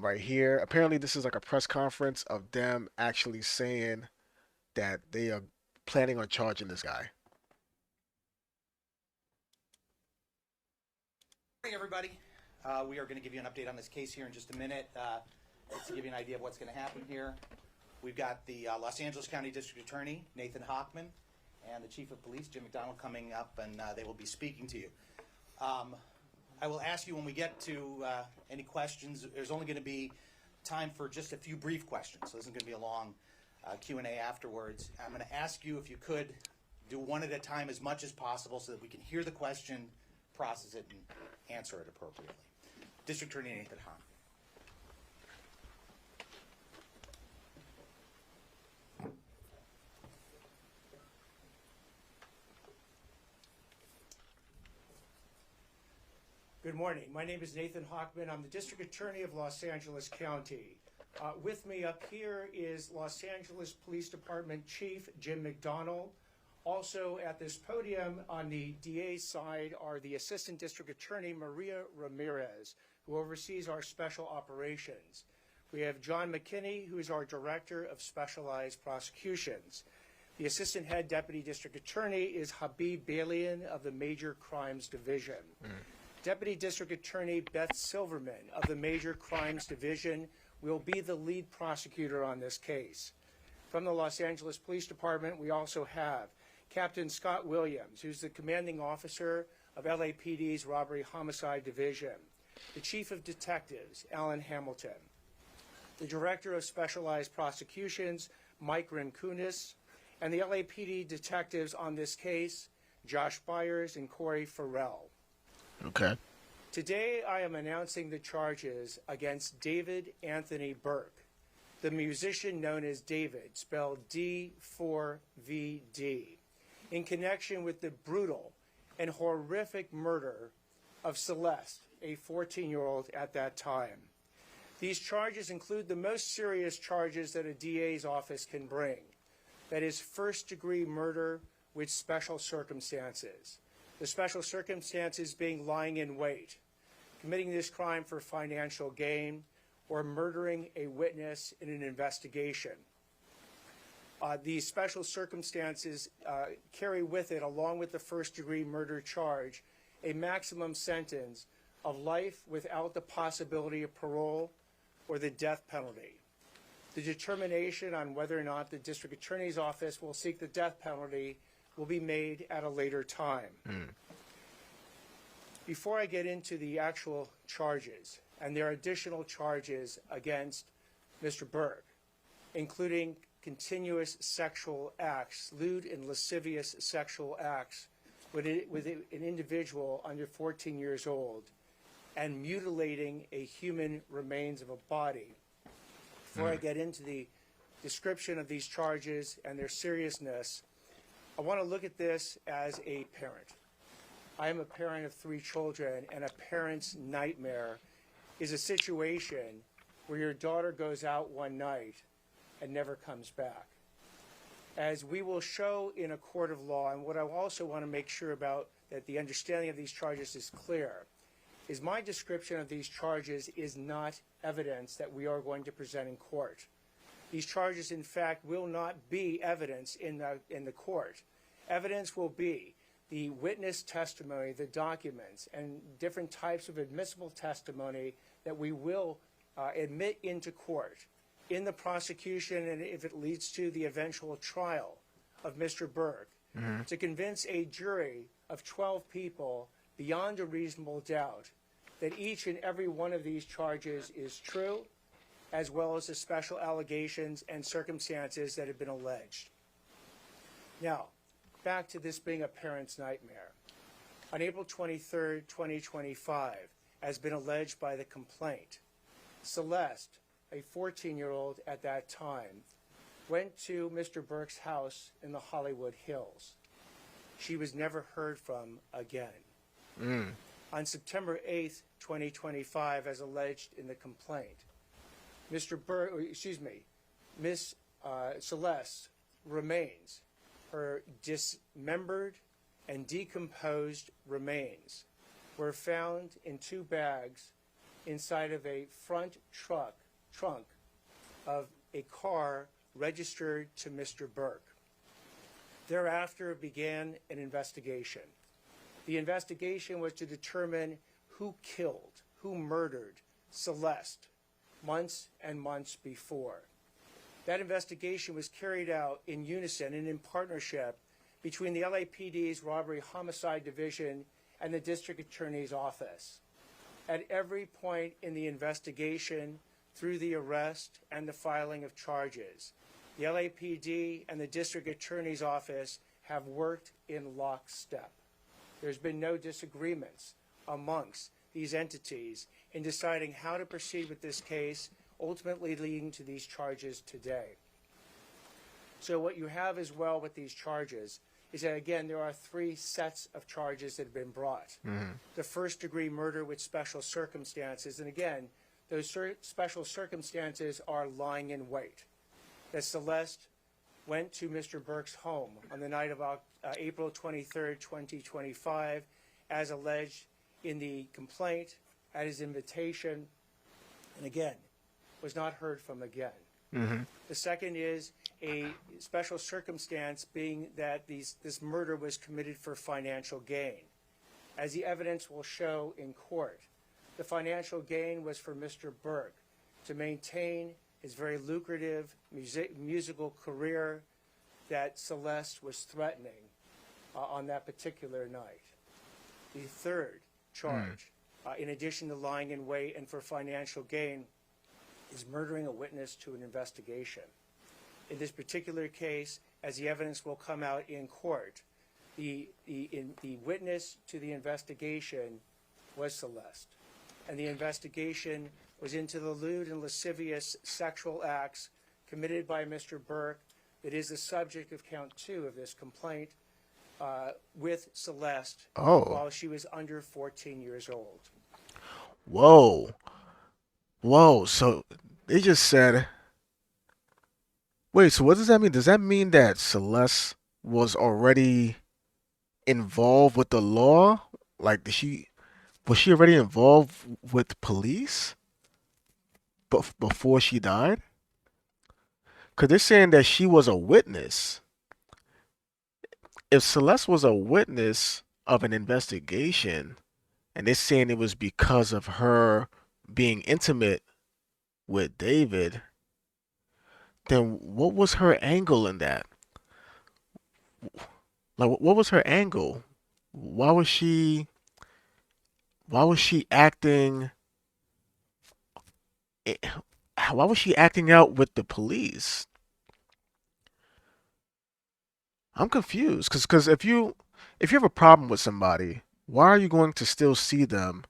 right here. Apparently, this is like a press conference of them actually saying that they are planning on charging this guy. Good morning, everybody. We are going to give you an update on this case here in just a minute. Just to give you an idea of what's going to happen here, we've got the Los Angeles County District Attorney, Nathan Hochman, and the Chief of Police, Jim McDonald, coming up, and they will be speaking to you. I will ask you when we get to any questions. There's only going to be time for just a few brief questions, so this isn't going to be a long Q&A afterwards. I'm going to ask you if you could do one at a time as much as possible so that we can hear the question, process it, and answer it appropriately. District Attorney Nathan Hochman. Good morning. My name is Nathan Hochman. I'm the District Attorney of Los Angeles County. With me up here is Los Angeles Police Department Chief Jim McDonald. Also at this podium on the DA's side are the Assistant District Attorney Maria Ramirez, who oversees our special operations. We have John McKinney, who is our Director of Specialized Prosecutions. The Assistant Head Deputy District Attorney is Habib Balian of the Major Crimes Division. Deputy District Attorney Beth Silverman of the Major Crimes Division will be the lead prosecutor on this case. From the Los Angeles Police Department, we also have Captain Scott Williams, who's the commanding officer of LAPD's Robbery Homicide Division, the Chief of Detectives, Alan Hamilton, the Director of Specialized Prosecutions, Mike Rimkunis, and the LAPD detectives on this case, Josh Byers and Corey Farrell. Okay. Today, I am announcing the charges against David Anthony Burke, the musician known as David, spelled D4vd, in connection with the brutal and horrific murder of Celeste, a 14-year-old at that time. These charges include the most serious charges that a DA's office can bring. That is first-degree murder with special circumstances. The special circumstances being lying in wait, committing this crime for financial gain, or murdering a witness in an investigation. These special circumstances carry with it, along with the first-degree murder charge, a maximum sentence of life without the possibility of parole or the death penalty. The determination on whether or not the District Attorney's Office will seek the death penalty will be made at a later time. Before I get into the actual charges, and there are additional charges against Mr. Burke, including continuous sexual acts, lewd and lascivious sexual acts with an individual under 14 years old, and mutilating a human remains of a body. Before I get into the description of these charges and their seriousness, I want to look at this as a parent. I am a parent of 3 children, and a parent's nightmare is a situation where your daughter goes out one night and never comes back. As we will show in a court of law, and what I also want to make sure about that the understanding of these charges is clear, is my description of these charges is not evidence that we are going to present in court. These charges, in fact, will not be evidence in the court. Evidence will be the witness testimony, the documents, and different types of admissible testimony that we will admit into court in the prosecution, and if it leads to the eventual trial of Mr. Burke, to convince a jury of 12 people beyond a reasonable doubt that each and every one of these charges is true, as well as the special allegations and circumstances that have been alleged. Now, back to this being a parent's nightmare. On April 23rd, 2025, as been alleged by the complaint, Celeste, a 14-year-old at that time, went to Mr. Burke's house in the Hollywood Hills. She was never heard from again. On September 8th, 2025, as alleged in the complaint, Miss Celeste remains, her dismembered and decomposed remains, were found in 2 bags inside of a front trunk of a car registered to Mr. Burke. Thereafter began an investigation. The investigation was to determine who killed, who murdered Celeste months and months before. That investigation was carried out in unison and in partnership between the LAPD's Robbery Homicide Division and the District Attorney's Office. At every point in the investigation, through the arrest and the filing of charges, the LAPD and the District Attorney's Office have worked in lockstep. There's been no disagreements amongst these entities in deciding how to proceed with this case, ultimately leading to these charges today. So what you have as well with these charges is that, again, there are 3 sets of charges that have been brought. The first-degree murder with special circumstances, and again, those special circumstances are lying in wait. That Celeste went to Mr. Burke's home on the night of April 23rd, 2025, as alleged in the complaint, at his invitation, and again, was not heard from again. The second is a special circumstance being that this murder was committed for financial gain. As the evidence will show in court, the financial gain was for Mr. Burke to maintain his very lucrative musical career that Celeste was threatening on that particular night. The third charge, in addition to lying in wait and for financial gain, is murdering a witness to an investigation. In this particular case, as the evidence will come out in court, the witness to the investigation was Celeste. And the investigation was into the lewd and lascivious sexual acts committed by Mr. Burke that is the subject of count 2 of this complaint with Celeste while she was under 14 years old. Whoa. Whoa. So they just said, wait, so what does that mean? Does that mean that Celeste was already involved with the law? Like, was she already involved with police before she died? Because they're saying that she was a witness. If Celeste was a witness of an investigation, and they're saying it was because of her being intimate with David, then what was her angle in that? Like, what was her angle? Why was she acting? Why was she acting out with the police? I'm confused, because if you have a problem with somebody, why are you going to still see them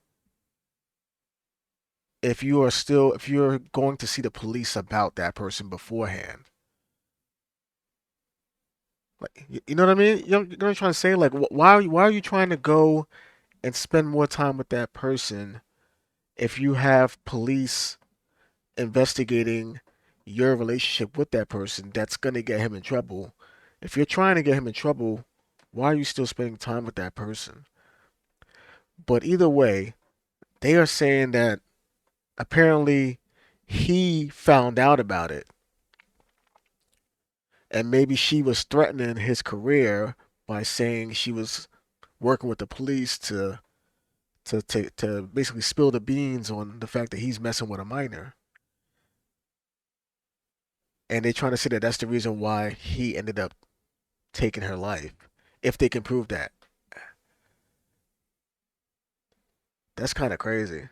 if you're going to see the police about that person beforehand? Like, you know what I mean? You know what I'm trying to say? Like, why are you trying to go and spend more time with that person if you have police investigating your relationship with that person that's going to get him in trouble? If you're trying to get him in trouble, why are you still spending time with that person? But either way, they are saying that apparently he found out about it, and maybe she was threatening his career by saying she was working with the police to basically spill the beans on the fact that he's messing with a minor. And they're trying to say that that's the reason why he ended up taking her life, if they can prove that. That's kind of crazy.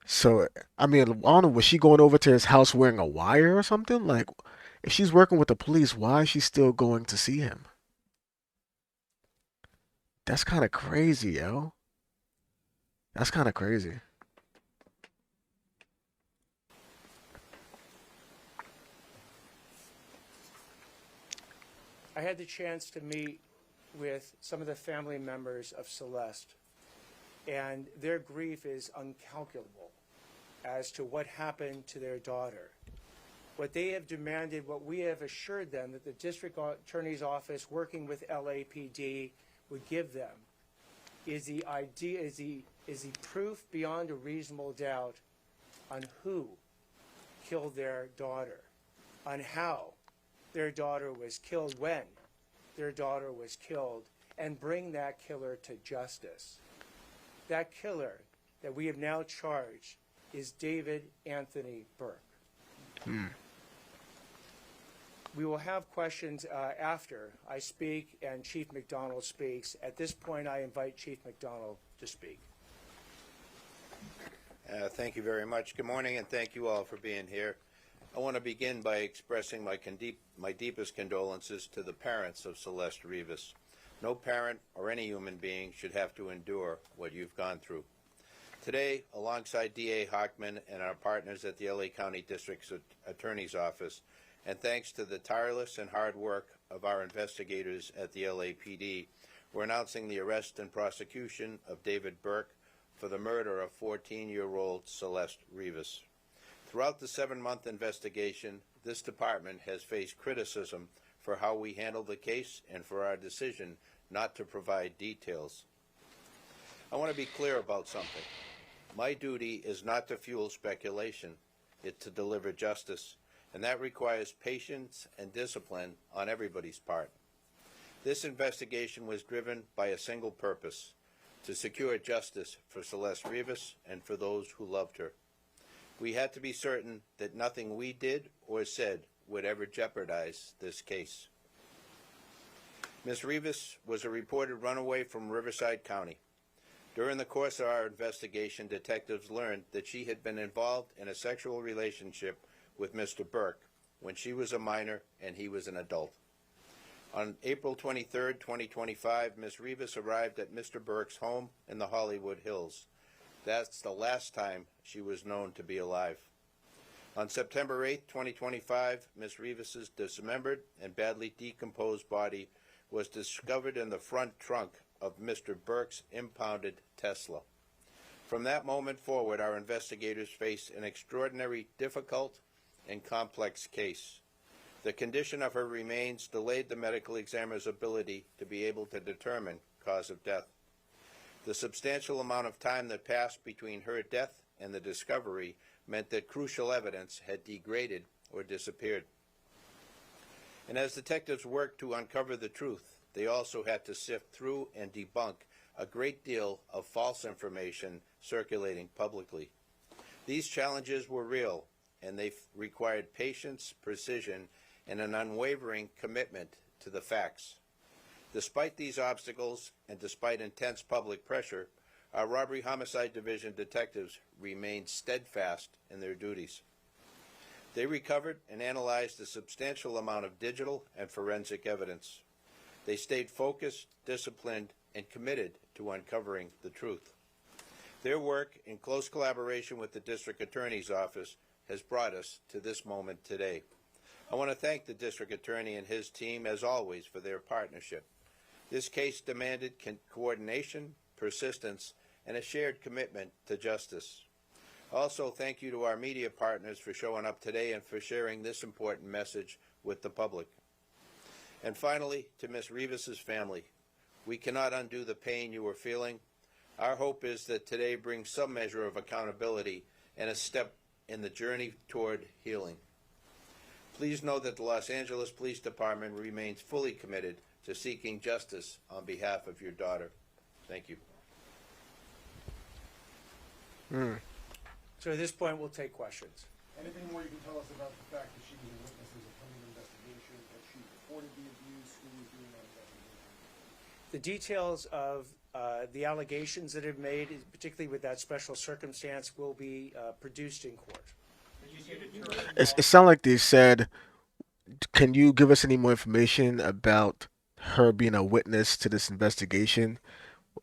So, I mean, I don't know, was she going over to his house wearing a wire or something? Like, if she's working with the police, why is she still going to see him? That's kind of crazy, yo. That's kind of crazy. I had the chance to meet with some of the family members of Celeste, and their grief is uncalculable as to what happened to their daughter. What they have demanded, what we have assured them that the District Attorney's Office, working with LAPD, would give them is the is the proof beyond a reasonable doubt on who killed their daughter, on how their daughter was killed, when their daughter was killed, and bring that killer to justice. That killer that we have now charged is David Anthony Burke. We will have questions after I speak and Chief McDonald speaks. At this point, I invite Chief McDonald to speak. Thank you very much. Good morning, and thank you all for being here. I want to begin by expressing my deepest condolences to the parents of Celeste Rivas. No parent or any human being should have to endure what you've gone through. Today, alongside DA Hochman and our partners at the LA County District Attorney's Office, and thanks to the tireless and hard work of our investigators at the LAPD, we're announcing the arrest and prosecution of David Burke for the murder of 14-year-old Celeste Rivas. Throughout the 7-month investigation, this department has faced criticism for how we handled the case and for our decision not to provide details. I want to be clear about something. My duty is not to fuel speculation, it's to deliver justice, and that requires patience and discipline on everybody's part. This investigation was driven by a single purpose: to secure justice for Celeste Rivas and for those who loved her. We had to be certain that nothing we did or said would ever jeopardize this case. Ms. Rivas was a reported runaway from Riverside County. During the course of our investigation, detectives learned that she had been involved in a sexual relationship with Mr. Burke when she was a minor and he was an adult. On April 23, 2025, Ms. Rivas arrived at Mr. Burke's home in the Hollywood Hills. That's the last time she was known to be alive. On September 8, 2025, Ms. Rivas's dismembered and badly decomposed body was discovered in the front trunk of Mr. Burke's impounded Tesla. From that moment forward, our investigators faced an extraordinary, difficult, and complex case. The condition of her remains delayed the medical examiner's ability to be able to determine cause of death. The substantial amount of time that passed between her death and the discovery meant that crucial evidence had degraded or disappeared. And as detectives worked to uncover the truth, they also had to sift through and debunk a great deal of false information circulating publicly. These challenges were real, and they required patience, precision, and an unwavering commitment to the facts. Despite these obstacles, and despite intense public pressure, our Robbery Homicide Division detectives remained steadfast in their duties. They recovered and analyzed a substantial amount of digital and forensic evidence. They stayed focused, disciplined, and committed to uncovering the truth. Their work, in close collaboration with the District Attorney's Office, has brought us to this moment today. I want to thank the District Attorney and his team, as always, for their partnership. This case demanded coordination, persistence, and a shared commitment to justice. Also, thank you to our media partners for showing up today and for sharing this important message with the public. And finally, to Ms. Rivas's family, we cannot undo the pain you are feeling. Our hope is that today brings some measure of accountability and a step in the journey toward healing. Please know that the Los Angeles Police Department remains fully committed to seeking justice on behalf of your daughter. Thank you. So at this point, we'll take questions. Anything more you can tell us about the fact that she was a witness as a pending investigation, that she reported the abuse, who was doing that investigation? The details of the allegations that have made, particularly with that special circumstance, will be produced in court. It sounded like they said, can you give us any more information about her being a witness to this investigation?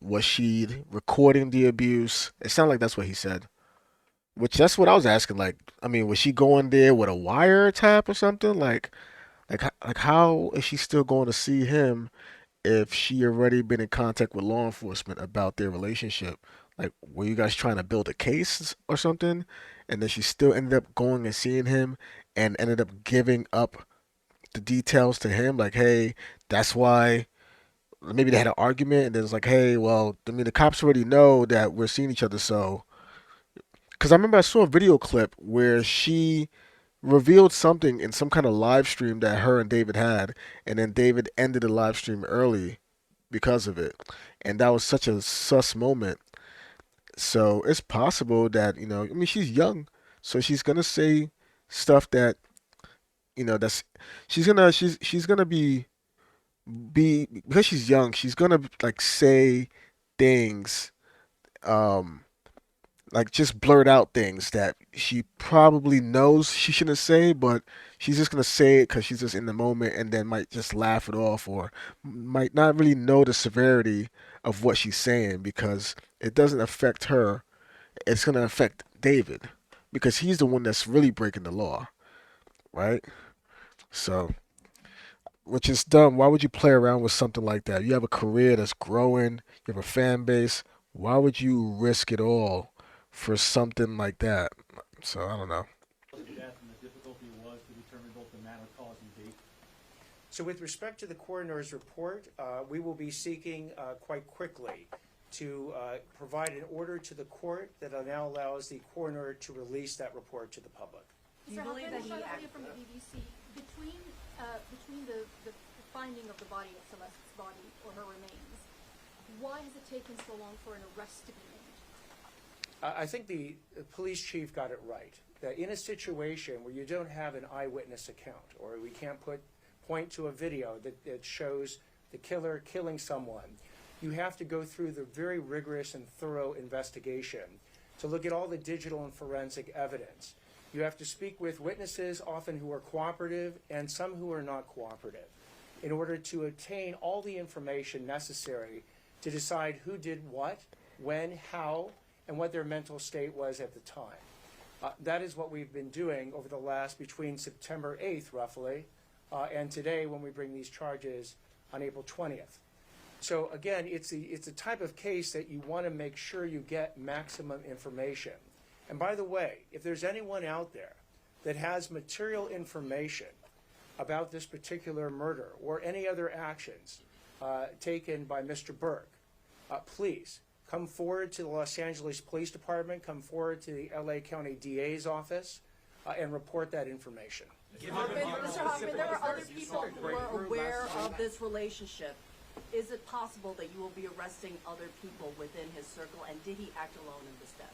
Was she recording the abuse? It sounded like that's what he said. Which that's what I was asking. Like, I mean, was she going there with a wiretap or something? Like how is she still going to see him if she already been in contact with law enforcement about their relationship? Like, were you guys trying to build a case or something? And then she still ended up going and seeing him and ended up giving up the details to him. Like, hey, that's why maybe they had an argument, and then it's like, hey, well, I mean, the cops already know that we're seeing each other, so. Because I remember I saw a video clip where she revealed something in some kind of live stream that her and David had, and then David ended the live stream early because of it, and that was such a sus moment. So it's possible that I mean, she's young, so she's gonna say stuff that that's she's gonna be because she's young. She's gonna like say things, um, like just blurt out things that she probably knows she shouldn't say, but she's just gonna say it because she's just in the moment, and then might just laugh it off, or might not really know the severity of what she's saying because it doesn't affect her. It's gonna affect David because he's the one that's really breaking the law, right? So, which is dumb. Why would you play around with something like that? You have a career that's growing, you have a fan base. Why would you risk it all for something like that? So, I don't know. Death and the difficulty it was to determine both the manner, cause, and date. So with respect to the coroner's report, we will be seeking quite quickly to provide an order to the court that now allows the coroner to release that report to the public. Do you believe that he acted from the BBC between the finding of the body of Celeste's body or her remains? Why has it taken so long for an arrest to be made? I think the police chief got it right. That in a situation where you don't have an eyewitness account, or we can't point to a video that shows the killer killing someone, you have to go through the very rigorous and thorough investigation to look at all the digital and forensic evidence. You have to speak with witnesses, often who are cooperative, and some who are not cooperative, in order to obtain all the information necessary to decide who did what, when, how, and what their mental state was at the time. That is what we've been doing over the last, between September 8th, roughly, and today when we bring these charges on April 20th. So again, it's a type of case that you want to make sure you get maximum information. And by the way, if there's anyone out there that has material information about this particular murder or any other actions taken by Mr. Burke, please come forward to the Los Angeles Police Department, come forward to the LA County DA's office, and report that information. Mr. Hoffman, there are other people who are aware of this relationship. Is it possible that you will be arresting other people within his circle, and did he act alone in this death?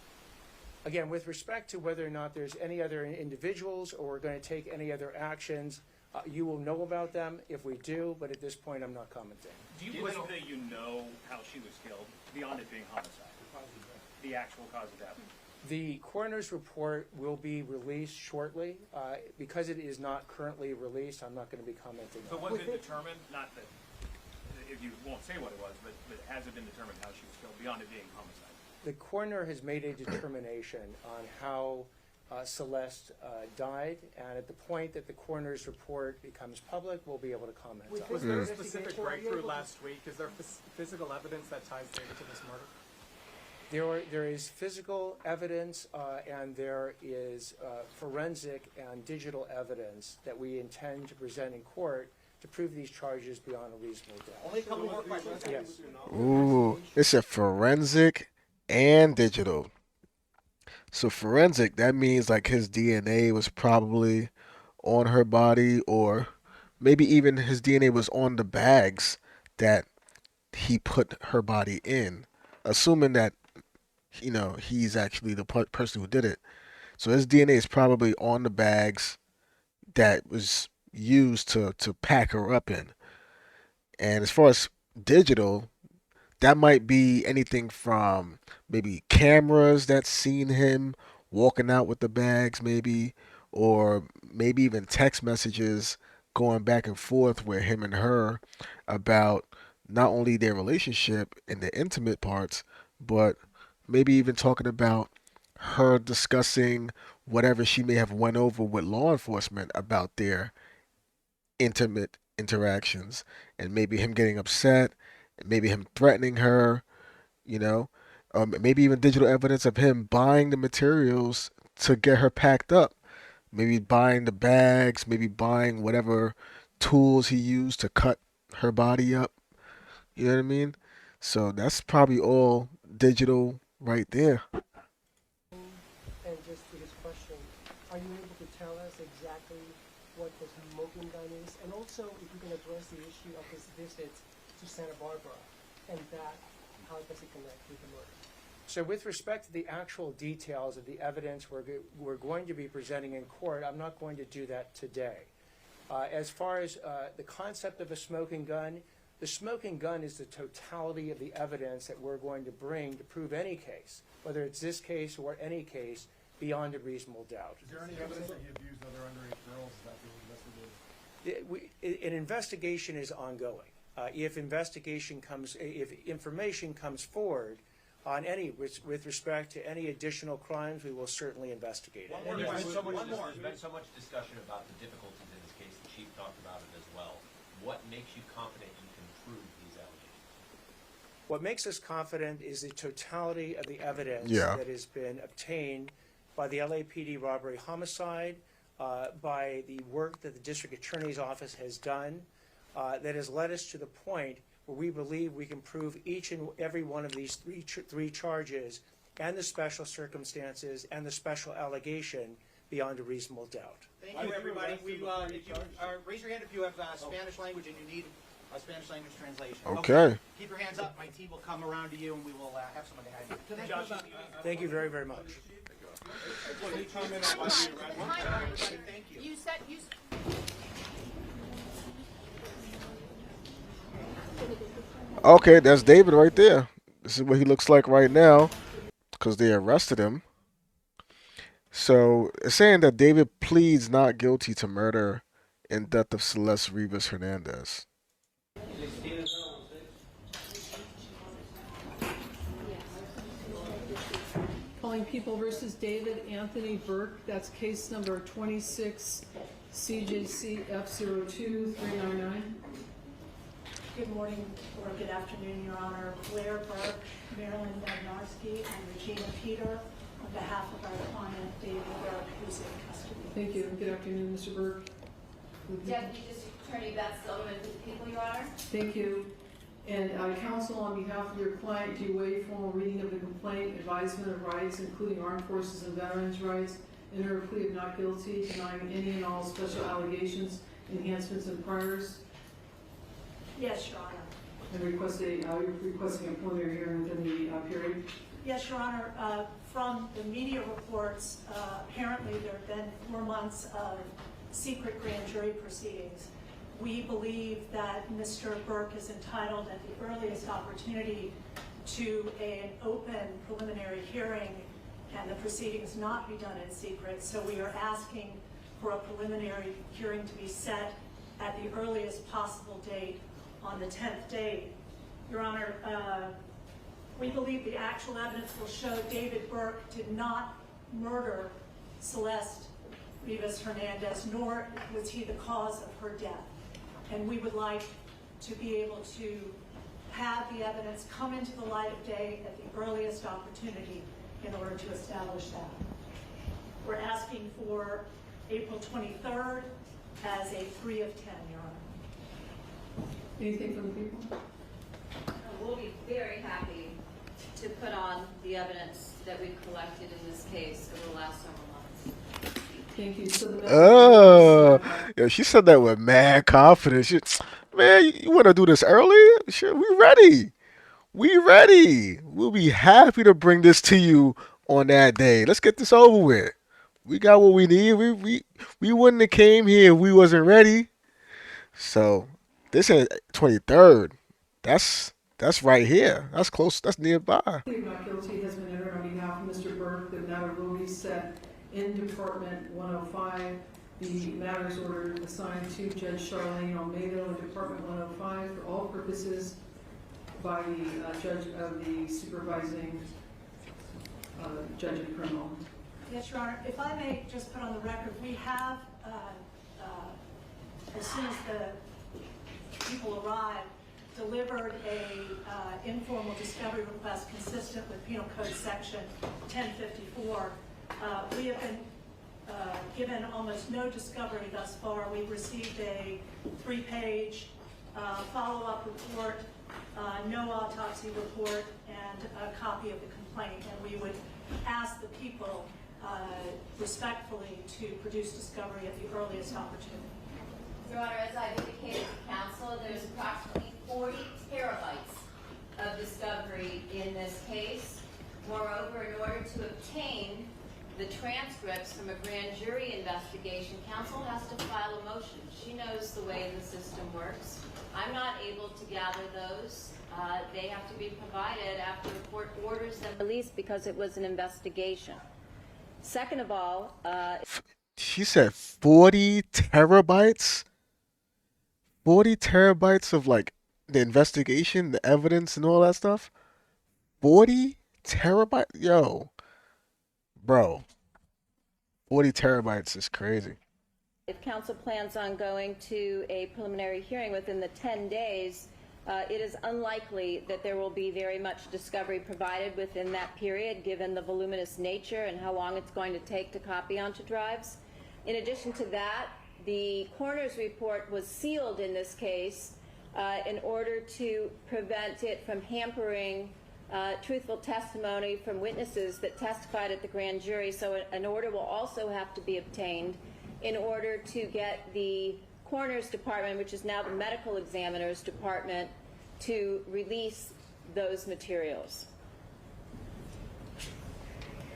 Again, with respect to whether or not there's any other individuals or we're going to take any other actions, you will know about them if we do, but at this point I'm not commenting. Do you believe that you know how she was killed, beyond it being homicide? The actual cause of death? The coroner's report will be released shortly. Because it is not currently released, I'm not going to be commenting But on it. was it determined, not that, if you won't say what it was, but has it been determined how she was killed, beyond it being homicide? The coroner has made a determination on how Celeste died, and at the point that the coroner's report becomes public, we'll be able to comment on it. Was there a specific breakthrough last week? Is there physical evidence that ties David to this murder? There is physical evidence and there is forensic and digital evidence that we intend to present in court to prove these charges beyond a reasonable doubt. Only a couple more questions. Yes. Ooh, it's a forensic and digital. So forensic, that means like his DNA was probably on her body, or maybe even his DNA was on the bags that he put her body in, assuming that he's actually the person who did it. So his DNA is probably on the bags that was used to pack her up in. And as far as digital, that might be anything from maybe cameras that seen him walking out with the bags, maybe, or maybe even text messages going back and forth with him and her about not only their relationship and the intimate parts, but maybe even talking about her discussing whatever she may have went over with law enforcement about their intimate interactions, and maybe him getting upset, maybe him threatening her, you know, maybe even digital evidence of him buying the materials to get her packed up, maybe buying the bags, maybe buying whatever tools he used to cut her body up. You know what I mean? So that's probably all digital right there. And just to his question, are you able to tell us exactly what the smoking gun is? And also, if you can address the issue of his visit to Santa Barbara, and that, how does it connect with the murder? So with respect to the actual details of the evidence we're going to be presenting in court, I'm not going to do that today. As far as the concept of a smoking gun, the smoking gun is the totality of the evidence that we're going to bring to prove any case, whether it's this case or any case, beyond a reasonable doubt. Is there any evidence that he abused other underage girls? Is that being investigated? An investigation is ongoing. If information comes forward on with respect to any additional crimes, we will certainly investigate it. There's been so much discussion about the difficulties in this case. The chief talked about it as well. What makes you confident you can prove these allegations? What makes us confident is the totality of the evidence Yeah. that has been obtained by the LAPD robbery homicide, by the work that the district attorney's office has done, that has led us to the point where we believe we can prove each and every one of these three charges and the special circumstances and the special allegation beyond a reasonable doubt. Thank you, everybody. Raise your hand if you have Spanish language and you need a Spanish language translation. Okay. Keep your hands up. My team will come around to you and we will have someone to have you. Thank you very, very much. Thank you. You said, Okay, that's David right there. This is what he looks like right now because they arrested him. So it's saying that David pleads not guilty to murder and death of Celeste Rivas Hernandez. Calling People versus David Anthony Burke. That's case number 26 CJC F02399. Good morning or good afternoon, Your Honor. Blair Burke, Marilyn Bednarski, and Regina Peter on behalf of our client, David Burke, who's in custody. Thank you. Good afternoon, Mr. Burke. Deputy District Attorney Beth Silverman for the people, Your Honor. Thank you. And counsel, on behalf of your client, do you waive formal reading of the complaint, advisement of rights, including armed forces and veterans' rights, enter a plea of not guilty, denying any and all special allegations, enhancements, and priors? Yes, Your Honor. And you're requesting a preliminary hearing within the period? Yes, Your Honor. From the media reports, apparently there have been 4 months of secret grand jury proceedings. We believe that Mr. Burke is entitled at the earliest opportunity to an open preliminary hearing and the proceedings not be done in secret. So we are asking for a preliminary hearing to be set at the earliest possible date on the 10th date. Your Honor, we believe the actual evidence will show David Burke did not murder Celeste Rivas Hernandez, nor was he the cause of her death. And we would like to be able to have the evidence come into the light of day at the earliest opportunity in order to establish that. We're asking for April 23rd as a 3 of 10, Your Honor. Anything from the people? We'll be very happy to put on the evidence that we've collected in this case over the last several months. Thank you. So Yeah, she said that with mad confidence. Man, you want to do this early? Sure, we ready. We ready. We'll be happy to bring this to you on that day. Let's get this over with. We got what we need. We wouldn't have came here if we wasn't ready. So this is 23rd. That's right here. That's close. That's nearby. Plea of not guilty has been entered on behalf of Mr. Burke. The matter will be set in Department 105. The matter is ordered assigned to Judge Charlene Almeida in Department 105 for all purposes by the judge of the supervising judge of criminal. Yes, Your Honor. If I may just put on the record, we have, as soon as the people arrive, delivered a informal discovery request consistent with Penal Code Section 1054. We have been given almost no discovery thus far. We've received a 3-page follow-up report no autopsy report, and a copy of the complaint. And we would ask the people respectfully to produce discovery at the earliest opportunity. Your Honor, as I've indicated to counsel, there's approximately 40 terabytes of discovery in this case. Moreover, in order to obtain the transcripts from a grand jury investigation, counsel has to file a motion. She knows the way the system works. I'm not able to gather those. They have to be provided after the court orders them released because it was an investigation. Second of all, She said 40 terabytes? 40 terabytes of like the investigation, the evidence, and all that stuff? 40 terabytes? Yo, bro, 40 terabytes is crazy. if counsel plans on going to a preliminary hearing within the 10 days, it is unlikely that there will be very much discovery provided within that period, given the voluminous nature and how long it's going to take to copy onto drives. In addition to that, the coroner's report was sealed in this case in order to prevent it from hampering truthful testimony from witnesses that testified at the grand jury. So an order will also have to be obtained in order to get the coroner's department, which is now the medical examiner's department, to release those materials.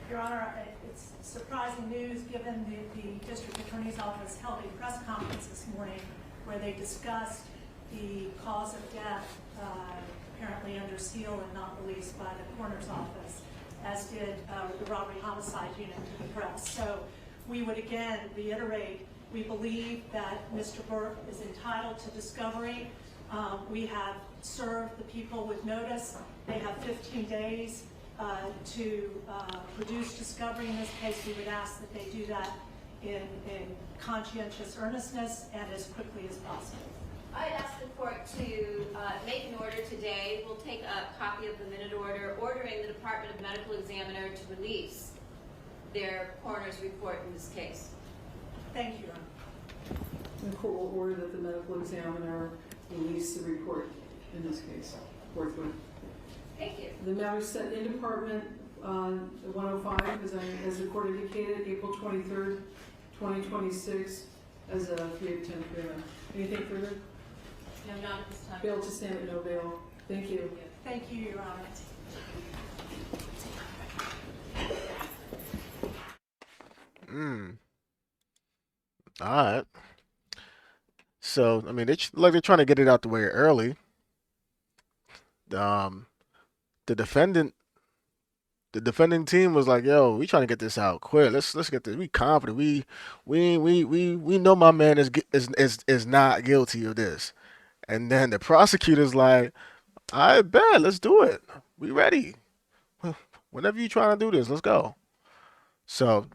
Your Honor, it's surprising news given the district attorney's office held a press conference this morning where they discussed the cause of death, apparently under seal and not released by the coroner's office, as did the robbery homicide unit to the press. So we would again reiterate, we believe that Mr. Burke is entitled to discovery. We have served the people with notice. They have 15 days to produce discovery in this case. We would ask that they do that in conscientious earnestness and as quickly as possible. I'd ask the court to make an order today. We'll take a copy of the minute order ordering the Department of Medical Examiner to release their coroner's report in this case. Thank you, Your Honor. The court will order that the medical examiner release the report in this case forthwith. Thank you. The matter is set in Department 105, as the court indicated, April 23rd, 2026, as a 3 of 10 hearing. Anything further? No, not at this time. Bail to stand at no bail. Thank you. Thank you, Your Honor. All right. So, I mean, they're trying to get it out the way early. The defending team was like, "Yo, we trying to get this out quick. Let's get this. We confident. We know my man is not guilty of this." And then the prosecutor's like, "I bet. Let's do it. We ready. Whenever you trying to do this, let's go." So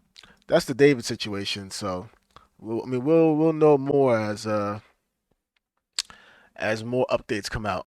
that's the David situation. So we'll know more as more updates come out.